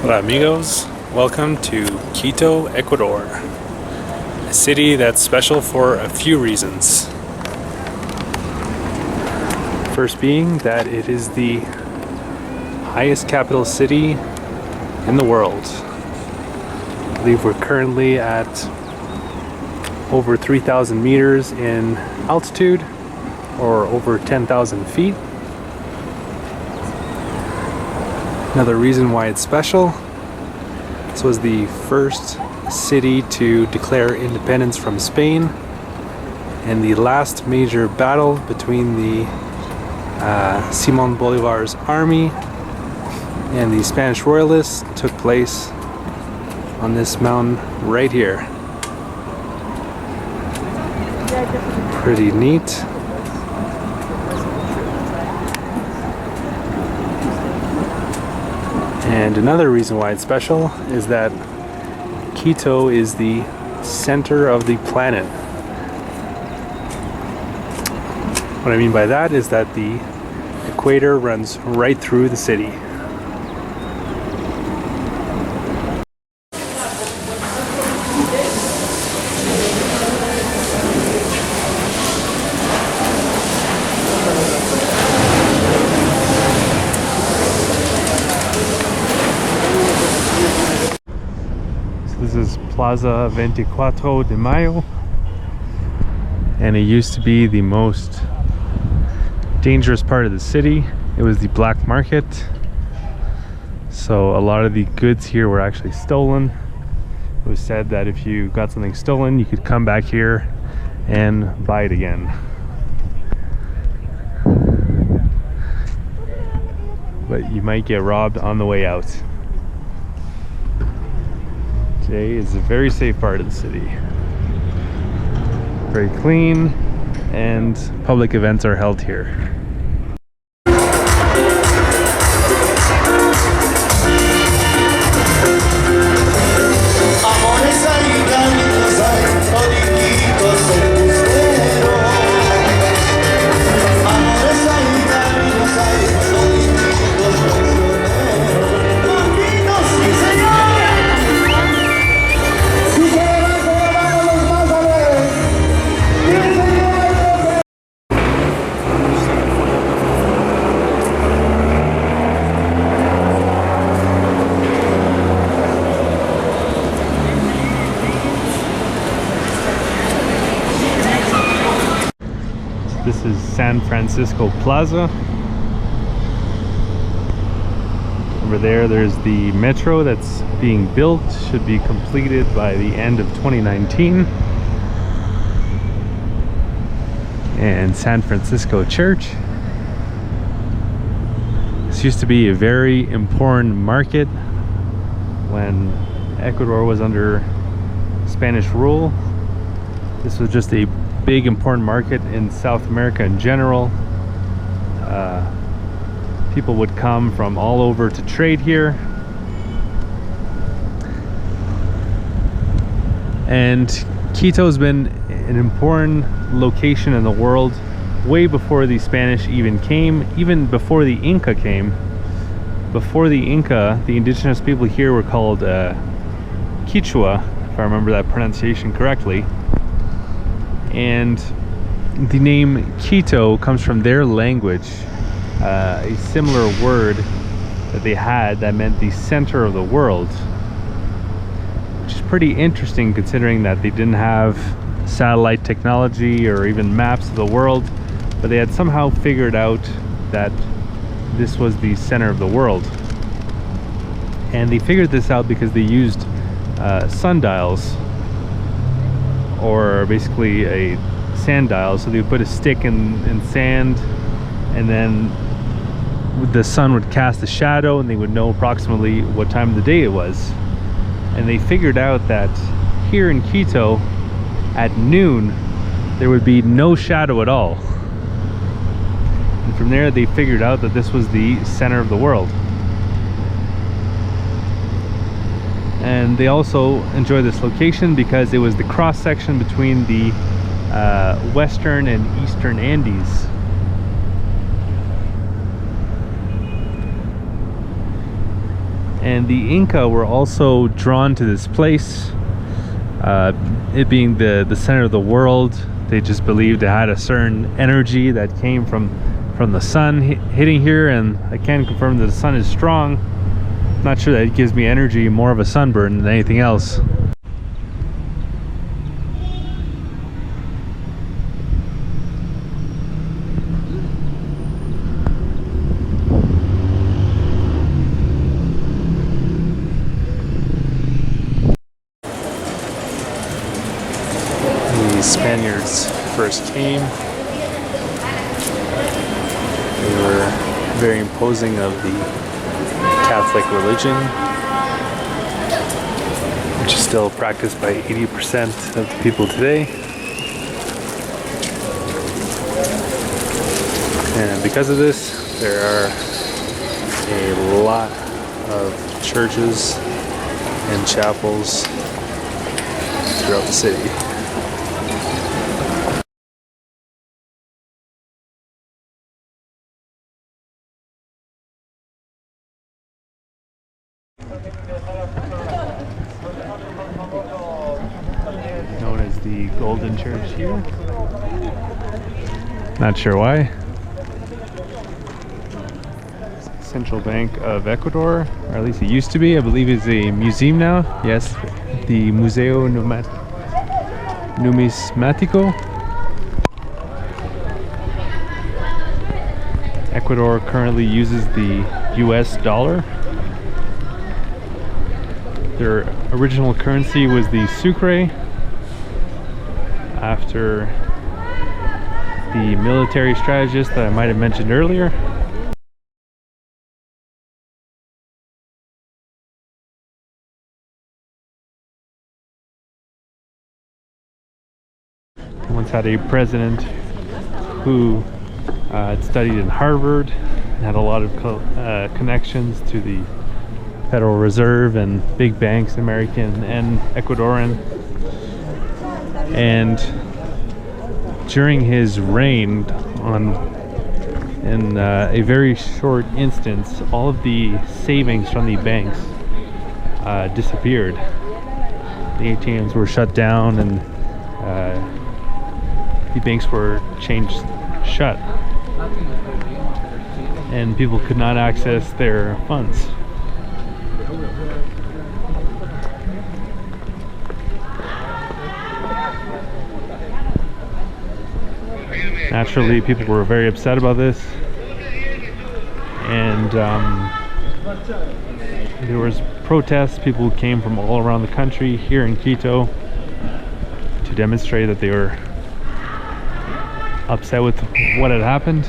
Hola amigos, welcome to Quito, Ecuador, a city that's special for a few reasons. First being that it is the highest capital city in the world. I believe we're currently at over 3,000 meters in altitude, or over 10,000 feet. Another reason why it's special, this was the first city to declare independence from Spain, and the last major battle between the Simón Bolívar's army and the Spanish royalists took place on this mountain right here. Pretty neat. And another reason why it's special is that Quito is the center of the planet. What I mean by that is that the equator runs right through the city. This is Plaza Venti Cuatro de Mayo, and it used to be the most dangerous part of the city. It was the black market, so a lot of the goods here were actually stolen. It was said that if you got something stolen, you could come back here and buy it again. But you might get robbed on the way out. Today is a very safe part of the city. Very clean, and public events are held here. This is San Francisco Plaza. Over there's the metro that's being built, should be completed by the end of 2019. And San Francisco Church. This used to be a very important market when Ecuador was under Spanish rule. This was just a big important market in South America in general. People would come from all over to trade here, and Quito's been an important location in the world way before the Spanish even came, even before the Inca came. Before the Inca, the indigenous people here were called Quechua, if I remember that pronunciation correctly. And the name Quito comes from their language, a similar word that they had that meant the center of the world, which is pretty interesting considering that they didn't have satellite technology or even maps of the world, but they had somehow figured out that this was the center of the world. And they figured this out because they used sundials, or basically a sand dial. So they would put a stick in sand, and then the sun would cast a shadow, and they would know approximately what time of the day it was. And they figured out that here in Quito at noon there would be no shadow at all, and from there they figured out that this was the center of the world. And they also enjoy this location because it was the cross section between the western and eastern Andes. And the Inca were also drawn to this place, it being the center of the world. They just believed it had a certain energy that came from the sun hitting here, and I can confirm that the sun is strong. Not sure that it gives me energy, more of a sunburn than anything else. The Spaniards first came. They were very imposing of the Catholic religion, which is still practiced by 80% of the people today. And because of this, there are a lot of churches and chapels throughout the city. Known as the Golden Church here. Not sure why. Central Bank of Ecuador, or at least it used to be. I believe it's a museum now. Yes, the Museo Numismático. Ecuador currently uses the US dollar. Their original currency was the sucre. After the military strategist that I might have mentioned earlier. Once had a president who had studied in Harvard, had a lot of connections to the Federal Reserve and big banks, American and Ecuadorian. And during his reign, in a very short instance, all of the savings from the banks disappeared. The ATMs were shut down, and the banks were changed shut, and people could not access their funds. Naturally, people were very upset about this, and there was protests. People came from all around the country here in Quito to demonstrate that they were upset with what had happened.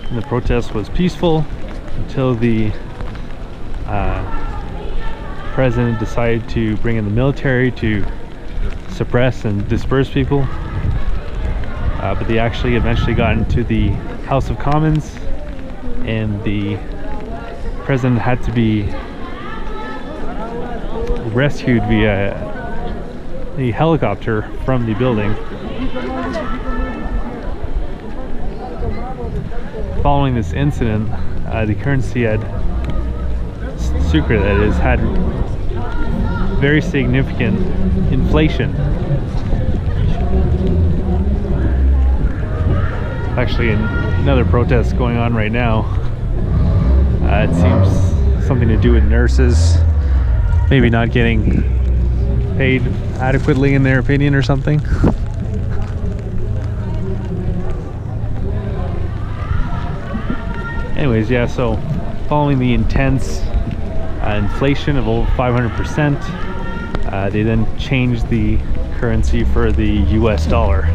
And the protest was peaceful until the president decided to bring in the military to suppress and disperse people. But they actually eventually got into the House of Commons, and the president had to be rescued via a helicopter from the building. Following this incident, the currency had sucre, that is, had very significant inflation. Actually, another protest going on right now. It seems something to do with nurses maybe not getting paid adequately, in their opinion, or something. Anyways, yeah, so following the intense inflation of over 500%, they then changed the currency for the US dollar.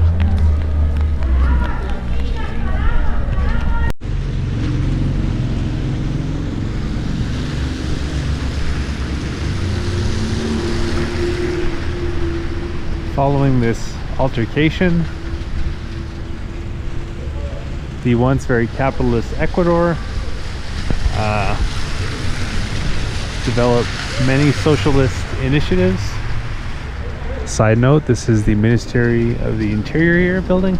Following this altercation, the once very capitalist Ecuador developed many socialist initiatives. Side note, this is the Ministry of the Interior building.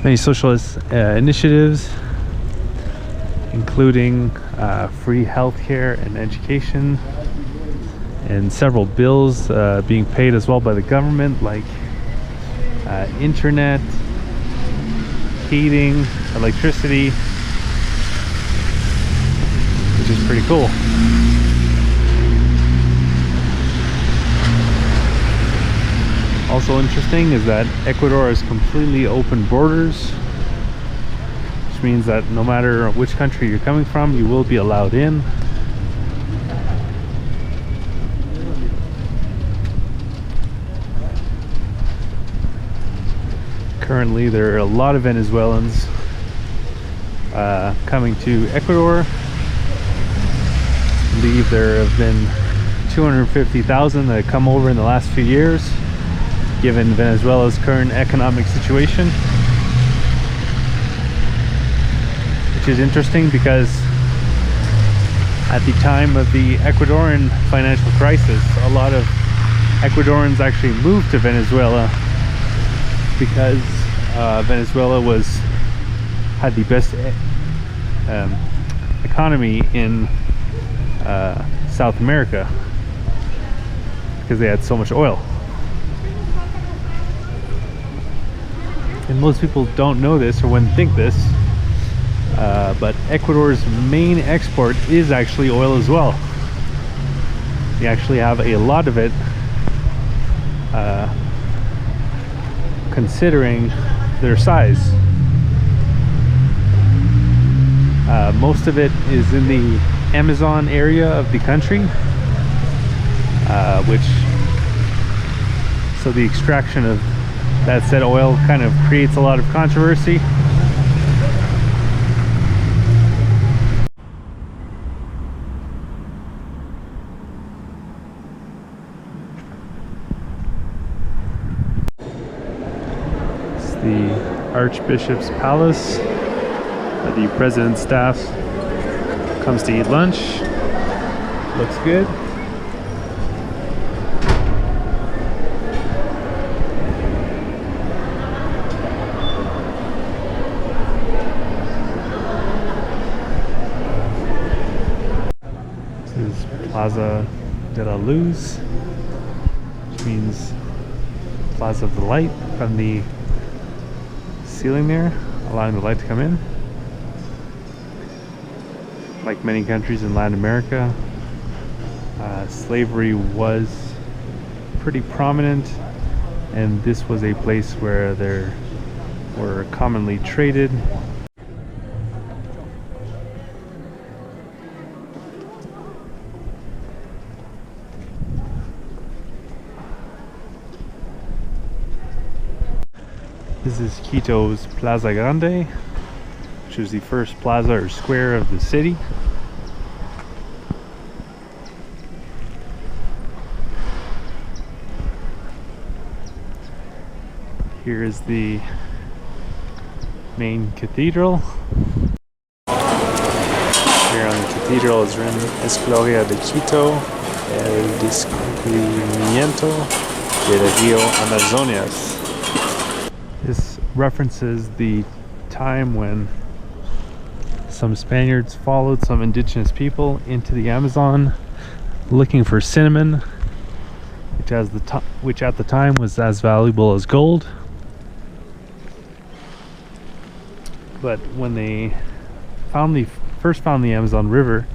Many socialist initiatives, including free healthcare and education, and several bills being paid as well by the government, like internet, heating, electricity, which is pretty cool. Also interesting is that Ecuador has completely open borders, which means that no matter which country you're coming from, you will be allowed in. Currently, there are a lot of Venezuelans coming to Ecuador. I believe there have been 250,000 that have come over in the last few years, given Venezuela's current economic situation. Which is interesting because at the time of the Ecuadorian financial crisis, a lot of Ecuadorians actually moved to Venezuela because Venezuela had the best economy in South America because they had so much oil. And most people don't know this or wouldn't think this, but Ecuador's main export is actually oil as well. They actually have a lot of it, considering their size. Most of it is in the Amazon area of the country, so the extraction of that said oil kind of creates a lot of controversy. It's the Archbishop's Palace. The president's staff comes to eat lunch. Looks good. This is Plaza de la Luz, which means Plaza of the Light, from the ceiling there, allowing the light to come in. Like many countries in Latin America, slavery was pretty prominent, and this was a place where there were commonly traded. This is Quito's Plaza Grande, which was the first plaza or square of the city. Here is the main cathedral. Here on the cathedral is written "Es Gloria de Quito, el descubrimiento del río Amazonas." This references the time when some Spaniards followed some indigenous people into the Amazon looking for cinnamon, which at the time was as valuable as gold. But when they first found the Amazon River,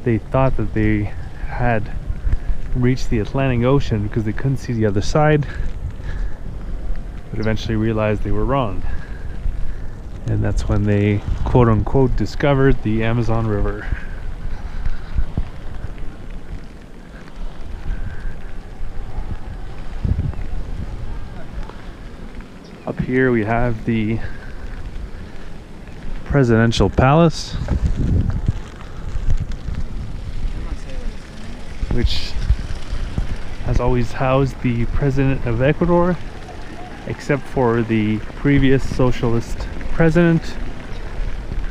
they thought that they had reached the Atlantic Ocean because they couldn't see the other side, but eventually realized they were wrong. And that's when they quote-unquote discovered the Amazon River. Up here we have the presidential palace, which has always housed the president of Ecuador, except for the previous socialist president,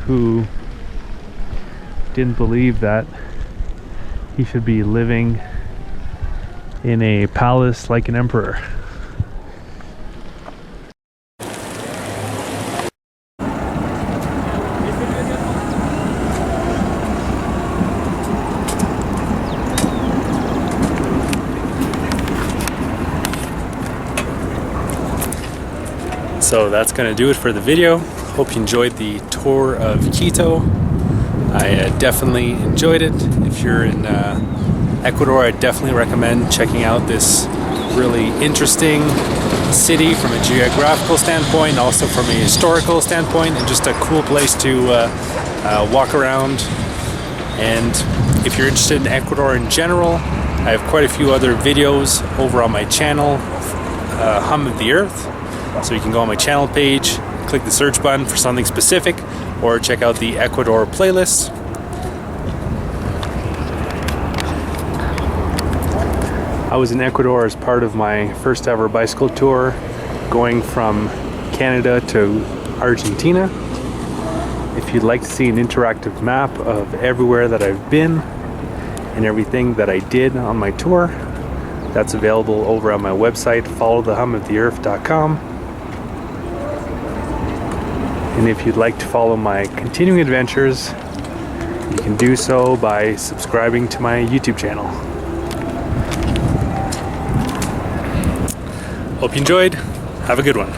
who didn't believe that he should be living in a palace like an emperor. So that's gonna do it for the video. Hope you enjoyed the tour of Quito. I definitely enjoyed it. If you're in Ecuador, I definitely recommend checking out this really interesting city from a geographical standpoint, and also from a historical standpoint, and just a cool place to walk around. And if you're interested in Ecuador in general, I have quite a few other videos over on my channel, Hum of the Earth. So you can go on my channel page, click the search button for something specific, or check out the Ecuador playlist. I was in Ecuador as part of my first ever bicycle tour, going from Canada to Argentina. If you'd like to see an interactive map of everywhere that I've been and everything that I did on my tour, that's available over on my website, followthehumoftheearth.com. And if you'd like to follow my continuing adventures, you can do so by subscribing to my YouTube channel. Hope you enjoyed. Have a good one.